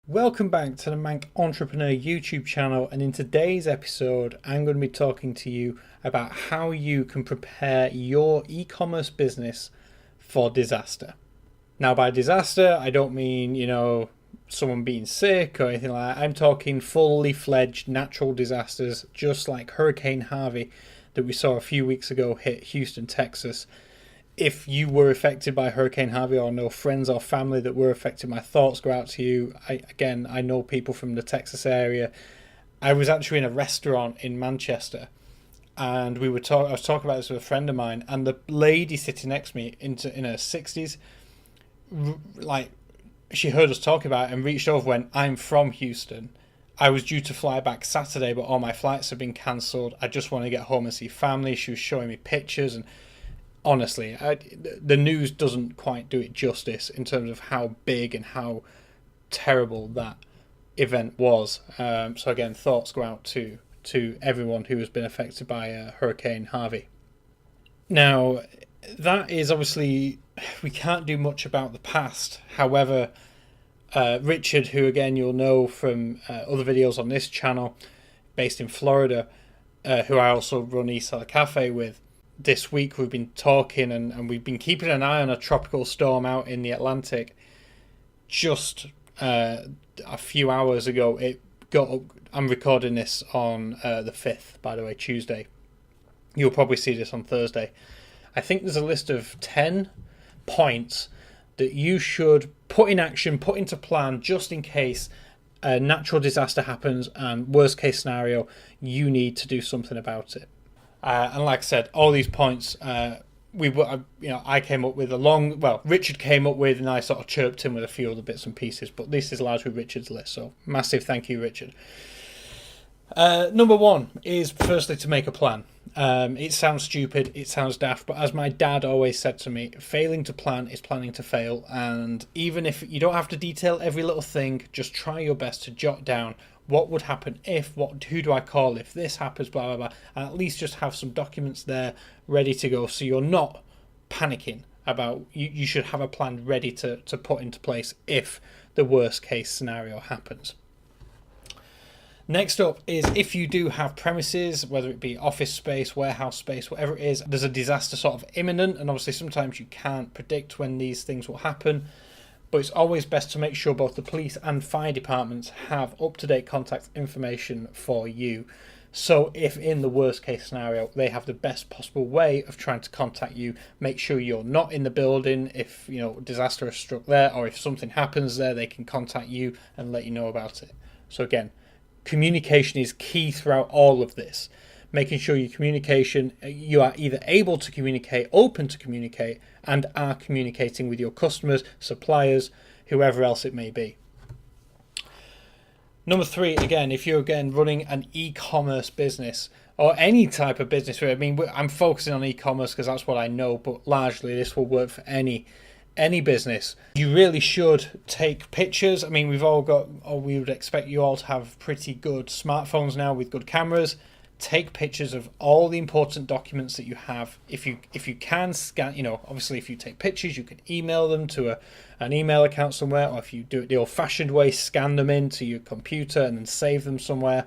Welcome back to the Manc Entrepreneur YouTube channel, and in today's episode I'm going to be talking to you about how you can prepare your e-commerce business for disaster. Now by disaster I don't mean, someone being sick or anything like that. I'm talking fully fledged natural disasters, just like Hurricane Harvey that we saw a few weeks ago hit Houston, Texas. If you were affected by Hurricane Harvey or know friends or family that were affected, my thoughts go out to you. I know people from the Texas area. I was actually in a restaurant in Manchester, and I was talking about this with a friend of mine, and the lady sitting next to me in her 60s, like, she heard us talking about it and reached over and went, "I'm from Houston. I was due to fly back Saturday, but all my flights have been cancelled. I just want to get home and see family." She was showing me pictures, and honestly, the news doesn't quite do it justice in terms of how big and how terrible that event was. So again, thoughts go out to everyone who has been affected by Hurricane Harvey. Now, that is obviously, we can't do much about the past. However, Richard, who again you'll know from other videos on this channel, based in Florida, who I also run East Seller Cafe with, this week we've been talking and we've been keeping an eye on a tropical storm out in the Atlantic. Just a few hours ago, I'm recording this on the 5th, by the way, Tuesday. You'll probably see this on Thursday. I think there's a list of 10 points that you should put in action, put into plan, just in case a natural disaster happens, and worst case scenario, you need to do something about it. And like I said, all these points I came up with Richard came up with, and I sort of chirped him with a few other bits and pieces, but this is largely Richard's list, so massive thank you, Richard. Number one is firstly to make a plan. It sounds stupid, it sounds daft, but as my dad always said to me, failing to plan is planning to fail. And even if you don't have to detail every little thing, just try your best to jot down what would happen if, who do I call if this happens, blah, blah, blah. And at least just have some documents there ready to go, so you're not panicking about, you should have a plan ready to put into place if the worst case scenario happens. Next up is, if you do have premises, whether it be office space, warehouse space, whatever it is, there's a disaster sort of imminent, and obviously sometimes you can't predict when these things will happen. But it's always best to make sure both the police and fire departments have up-to-date contact information for you. So if in the worst case scenario they have the best possible way of trying to contact you, make sure you're not in the building if disaster has struck there, or if something happens there, they can contact you and let you know about it. So again, communication is key throughout all of this. Making sure you are either able to communicate, open to communicate, and are communicating with your customers, suppliers, whoever else it may be. Number three, again, if you're running an e-commerce business or any type of business, I'm focusing on e-commerce because that's what I know, but largely this will work for any business. You really should take pictures. We would expect you all to have pretty good smartphones now with good cameras. Take pictures of all the important documents that you have. If you can scan, obviously if you take pictures, you can email them to an email account somewhere, or if you do it the old-fashioned way, scan them into your computer and then save them somewhere.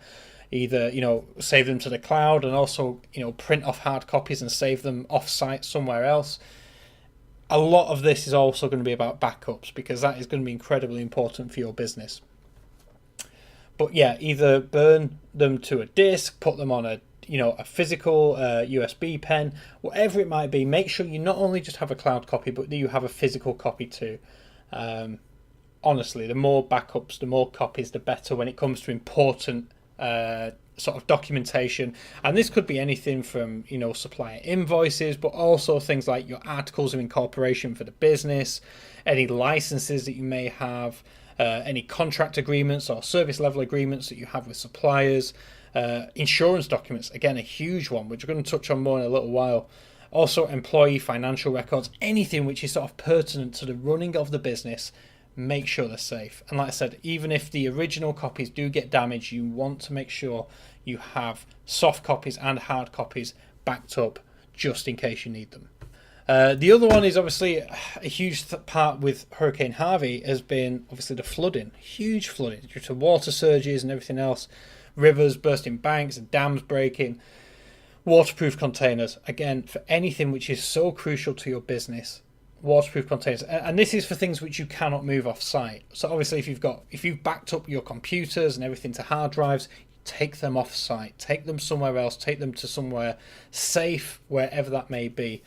Either save them to the cloud, and also print off hard copies and save them off-site somewhere else. A lot of this is also going to be about backups, because that is going to be incredibly important for your business. But yeah, either burn them to a disk, put them on a physical USB pen, whatever it might be. Make sure you not only just have a cloud copy, but that you have a physical copy too. Honestly, the more backups, the more copies, the better when it comes to important sort of documentation. And this could be anything from supplier invoices, but also things like your articles of incorporation for the business, any licenses that you may have, any contract agreements or service level agreements that you have with suppliers, insurance documents, again a huge one, which we're going to touch on more in a little while. Also employee financial records, anything which is sort of pertinent to the running of the business, make sure they're safe. And like I said, even if the original copies do get damaged, you want to make sure you have soft copies and hard copies backed up just in case you need them. The other one is obviously a huge part with Hurricane Harvey has been obviously the flooding, huge flooding due to water surges and everything else, rivers bursting banks and dams breaking, waterproof containers. Again, for anything which is so crucial to your business, waterproof containers. And this is for things which you cannot move off site. So obviously if you've backed up your computers and everything to hard drives, take them off site, take them somewhere else, take them to somewhere safe, wherever that may be.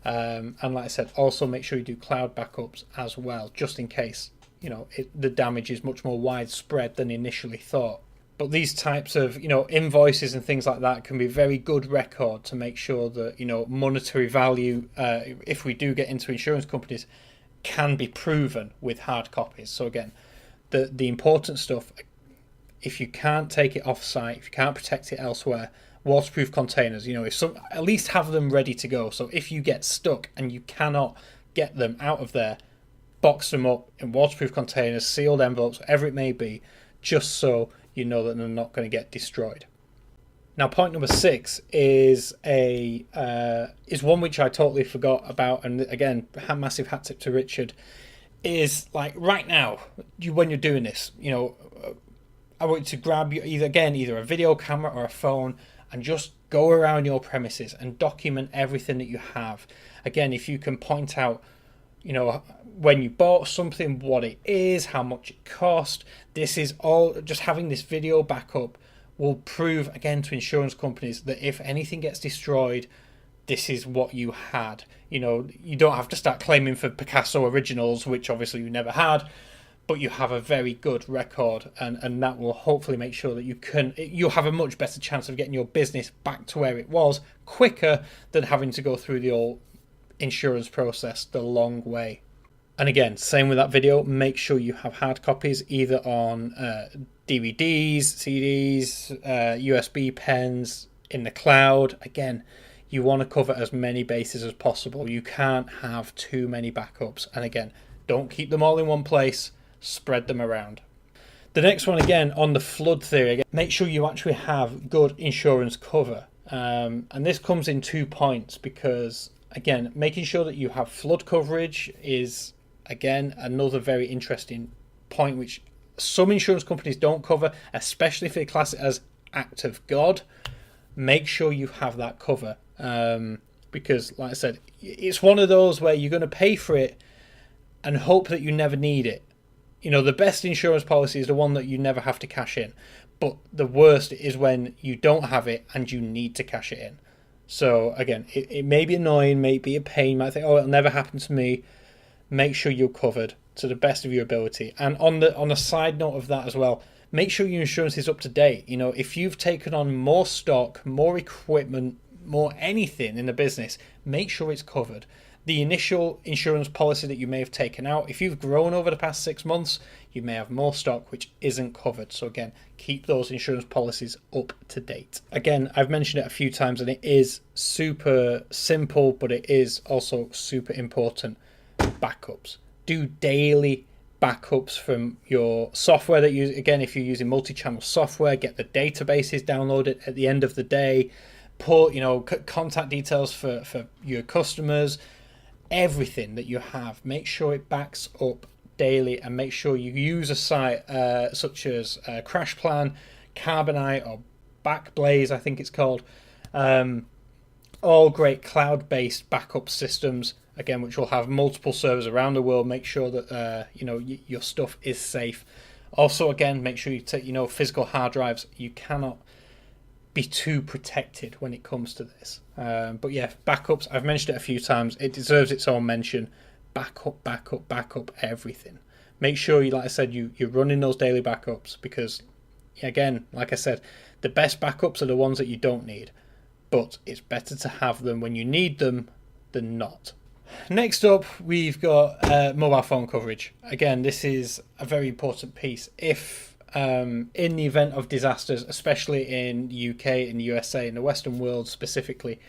And like I said, also make sure you do cloud backups as well, just in case, the damage is much more widespread than initially thought. But these types of, invoices and things like that can be very good record to make sure that, monetary value, if we do get into insurance companies, can be proven with hard copies. So again, the important stuff, if you can't take it off site, if you can't protect it elsewhere, waterproof containers, at least have them ready to go. So if you get stuck and you cannot get them out of there, box them up in waterproof containers, sealed envelopes, whatever it may be, just so you know that they're not going to get destroyed. Now, point number 6 is one which I totally forgot about, and again, massive hat tip to Richard. Is like right now, when you're doing this, I want you to grab either a video camera or a phone and just go around your premises and document everything that you have. Again, if you can point out, when you bought something, what it is, how much it cost, this is all, just having this video backup will prove, again, to insurance companies that if anything gets destroyed, this is what you had. You don't have to start claiming for Picasso originals, which obviously you never had, but you have a very good record, and that will hopefully make sure that you'll have a much better chance of getting your business back to where it was quicker than having to go through the old insurance process the long way. And again, same with that video, make sure you have hard copies either on DVDs, CDs, USB pens, in the cloud. Again, you want to cover as many bases as possible. You can't have too many backups. And again, don't keep them all in one place, spread them around. The next one, again, on the flood theory, again, make sure you actually have good insurance cover. And this comes in 2 points because, again, making sure that you have flood coverage is, again, another very interesting point which some insurance companies don't cover, especially if they class it as act of God. Make sure you have that cover because, like I said, it's one of those where you're going to pay for it and hope that you never need it. The best insurance policy is the one that you never have to cash in, but the worst is when you don't have it and you need to cash it in. So again, it may be annoying, may be a pain, you might think, oh, it'll never happen to me. Make sure you're covered to the best of your ability. And on a side note of that as well, make sure your insurance is up to date. If you've taken on more stock, more equipment, more anything in the business, make sure it's covered. The initial insurance policy that you may have taken out, if you've grown over the past 6 months, you may have more stock which isn't covered. So again, keep those insurance policies up to date. Again, I've mentioned it a few times and it is super simple, but it is also super important. Backups. Do daily backups from your software that you, again, if you're using multi-channel software, get the databases downloaded at the end of the day, put, contact details for your customers, everything that you have, make sure it backs up daily, and make sure you use a site such as CrashPlan, Carbonite, or Backblaze, I think it's called. All great cloud-based backup systems, again, which will have multiple servers around the world. Make sure that your stuff is safe. Also, again, make sure you take physical hard drives. You cannot be too protected when it comes to this. But yeah, backups, I've mentioned it a few times. It deserves its own mention. Backup everything. Make sure, like I said, you're running those daily backups because, again, like I said, the best backups are the ones that you don't need. But it's better to have them when you need them than not. Next up, we've got mobile phone coverage. Again, this is a very important piece. If in the event of disasters, especially in the UK, in the USA, in the Western world specifically,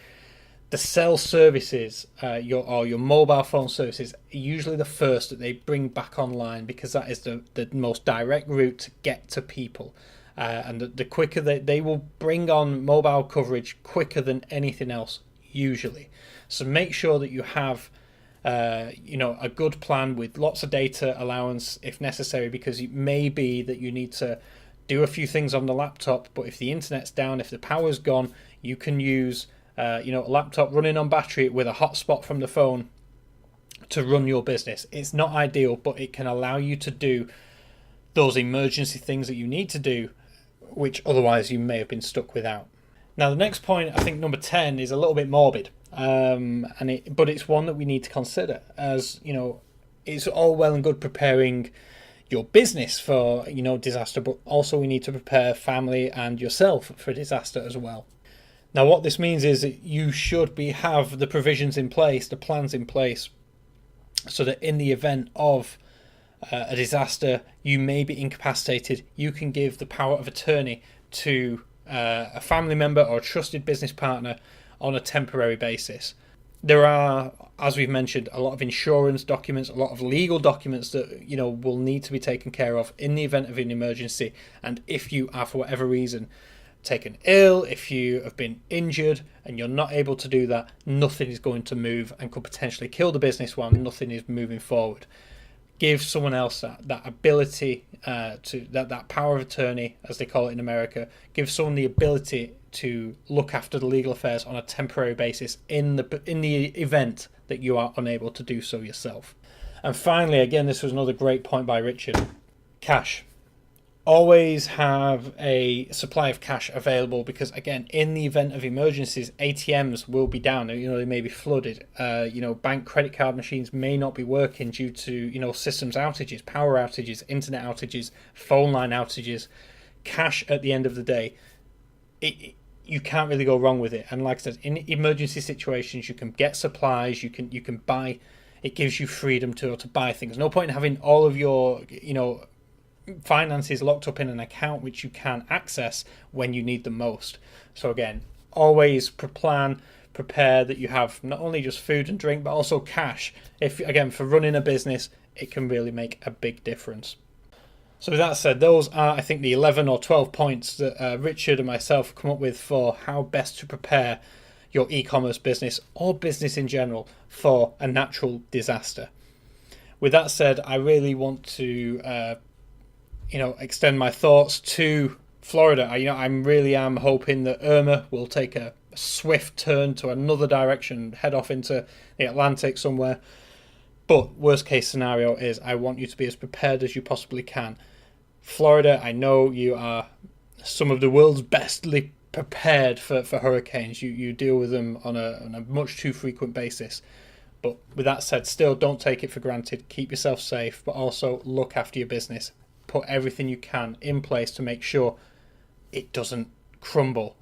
the cell services, your mobile phone services, are usually the first that they bring back online because that is the most direct route to get to people. And the quicker they will bring on mobile coverage quicker than anything else, usually. So make sure that you have a good plan with lots of data allowance if necessary, because it may be that you need to do a few things on the laptop, but if the internet's down, if the power's gone, you can use a laptop running on battery with a hotspot from the phone to run your business. It's not ideal, but it can allow you to do those emergency things that you need to do, which otherwise you may have been stuck without. Now, the next point, I think number 10, is a little bit morbid, but it's one that we need to consider. As it's all well and good preparing your business for disaster, but also we need to prepare family and yourself for disaster as well. Now, what this means is that you should have the provisions in place, the plans in place, so that in the event of a disaster, you may be incapacitated, you can give the power of attorney to a family member or a trusted business partner on a temporary basis. There are, as we've mentioned, a lot of insurance documents, a lot of legal documents that will need to be taken care of in the event of an emergency. And if you are, for whatever reason, taken ill, if you have been injured and you're not able to do that, nothing is going to move and could potentially kill the business while nothing is moving forward. Give someone else that ability that power of attorney, as they call it in America. Give someone the ability to look after the legal affairs on a temporary basis in the event that you are unable to do so yourself. And finally, again, this was another great point by Richard: cash. Always have a supply of cash available, because again, in the event of emergencies, ATMs will be down. They may be flooded. Bank credit card machines may not be working due to systems outages, power outages, internet outages, phone line outages. Cash at the end of the day, you can't really go wrong with it. And like I said, in emergency situations, you can get supplies. You can buy. It gives you freedom to buy things. No point in having all of your finances locked up in an account which you can't access when you need them most. So again, always prepare that you have not only just food and drink, but also cash. For running a business, it can really make a big difference. So with that said, those are, I think, the 11 or 12 points that Richard and myself have come up with for how best to prepare your e-commerce business or business in general for a natural disaster. With that said, I really want to extend my thoughts to Florida. I really am hoping that Irma will take a swift turn to another direction, head off into the Atlantic somewhere. But worst case scenario is I want you to be as prepared as you possibly can. Florida, I know you are some of the world's bestly prepared for hurricanes. You deal with them on a much too frequent basis. But with that said, still don't take it for granted. Keep yourself safe, but also look after your business. Put everything you can in place to make sure it doesn't crumble.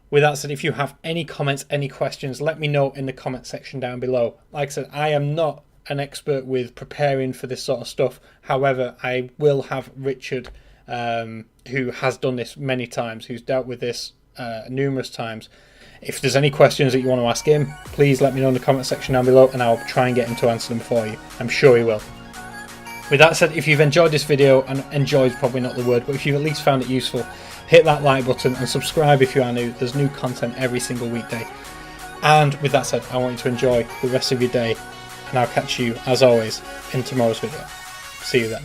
With that said, if you have any comments, any questions, let me know in the comment section down below. Like I said, I am not an expert with preparing for this sort of stuff. However, I will have Richard, who has done this many times, who's dealt with this numerous times. If there's any questions that you want to ask him, please let me know in the comment section down below and I'll try and get him to answer them for you. I'm sure he will. With that said, if you've enjoyed this video, and enjoyed is probably not the word, but if you've at least found it useful, hit that like button and subscribe if you are new. There's new content every single weekday. And with that said, I want you to enjoy the rest of your day, and I'll catch you, as always, in tomorrow's video. See you then.